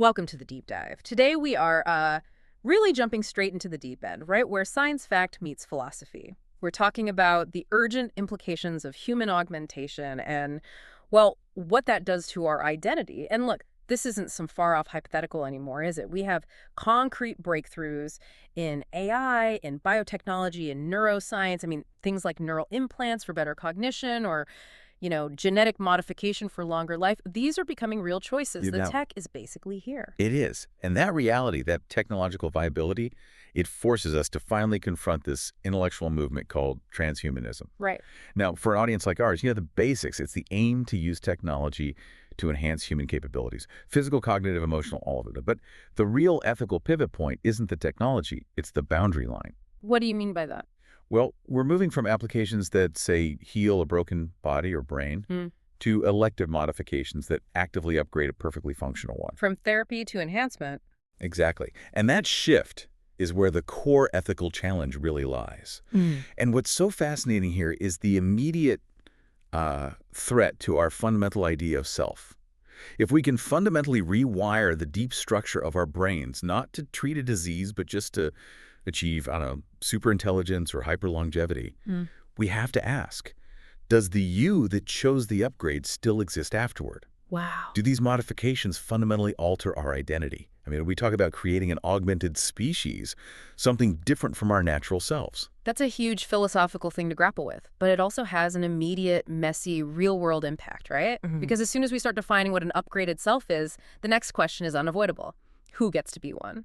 Welcome to the deep dive. Today we are really jumping straight into the deep end, right, where science fact meets philosophy. We're talking about the urgent implications of human augmentation and, well, what that does to our identity. And look, this isn't some far-off hypothetical anymore, is it? We have concrete breakthroughs in AI, in biotechnology, in neuroscience. I mean, things like neural implants for better cognition or genetic modification for longer life. These are becoming real choices. The tech is basically here. It is. And that reality, that technological viability, it forces us to finally confront this intellectual movement called transhumanism. Right. Now, for an audience like ours, the basics. It's the aim to use technology to enhance human capabilities. Physical, cognitive, emotional, all of it. But the real ethical pivot point isn't the technology. It's the boundary line. What do you mean by that? Well, we're moving from applications that, say, heal a broken body or brain to elective modifications that actively upgrade a perfectly functional one. From therapy to enhancement. Exactly. And that shift is where the core ethical challenge really lies. And what's so fascinating here is the immediate threat to our fundamental idea of self. If we can fundamentally rewire the deep structure of our brains, not to treat a disease, but just to achieve, superintelligence or hyperlongevity, we have to ask, does the you that chose the upgrade still exist afterward? Wow. Do these modifications fundamentally alter our identity? I mean, we talk about creating an augmented species, something different from our natural selves. That's a huge philosophical thing to grapple with, but it also has an immediate, messy, real-world impact, right? Because as soon as we start defining what an upgraded self is, the next question is unavoidable. Who gets to be one?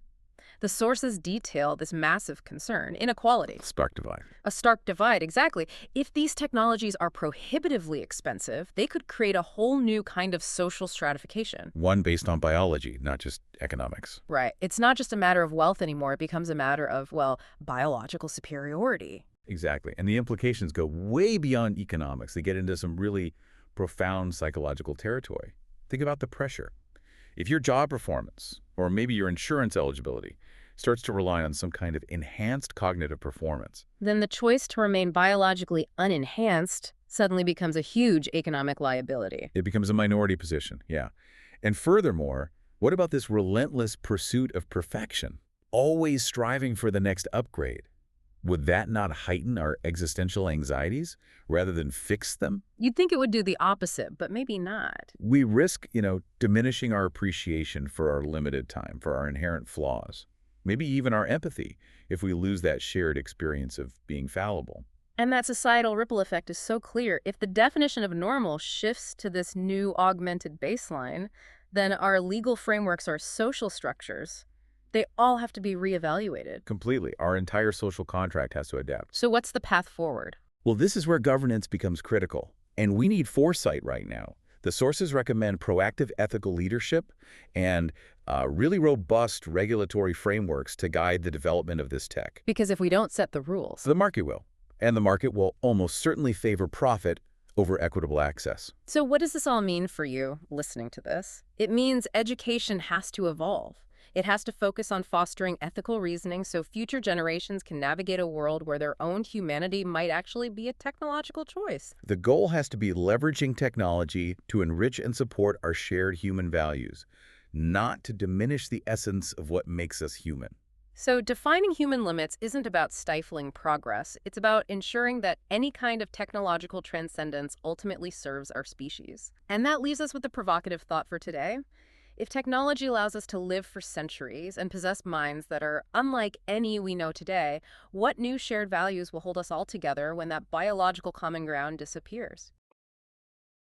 The sources detail this massive concern, inequality. Stark divide. A stark divide, exactly. If these technologies are prohibitively expensive, they could create a whole new kind of social stratification. One based on biology, not just economics. Right. It's not just a matter of wealth anymore. It becomes a matter of, well, biological superiority. Exactly. And the implications go way beyond economics. They get into some really profound psychological territory. Think about the pressure. If your job performance, or maybe your insurance eligibility, starts to rely on some kind of enhanced cognitive performance, then the choice to remain biologically unenhanced suddenly becomes a huge economic liability. it becomes a minority position, yeah. And furthermore, what about this relentless pursuit of perfection? Always striving for the next upgrade. Would that not heighten our existential anxieties rather than fix them? You'd think it would do the opposite, but maybe not. We risk, diminishing our appreciation for our limited time, for our inherent flaws, maybe even our empathy, if we lose that shared experience of being fallible. And that societal ripple effect is so clear. If the definition of normal shifts to this new augmented baseline, then our legal frameworks, our social structures, they all have to be reevaluated. Completely. Our entire social contract has to adapt. So what's the path forward? Well, this is where governance becomes critical, and we need foresight right now. The sources recommend proactive ethical leadership and really robust regulatory frameworks to guide the development of this tech. Because if we don't set the rules, The market will, and the market will almost certainly favor profit over equitable access. So what does this all mean for you listening to this? It means education has to evolve. It has to focus on fostering ethical reasoning so future generations can navigate a world where their own humanity might actually be a technological choice. The goal has to be leveraging technology to enrich and support our shared human values, not to diminish the essence of what makes us human. So defining human limits isn't about stifling progress. It's about ensuring that any kind of technological transcendence ultimately serves our species. And that leaves us with a provocative thought for today. If technology allows us to live for centuries and possess minds that are unlike any we know today, what new shared values will hold us all together when that biological common ground disappears?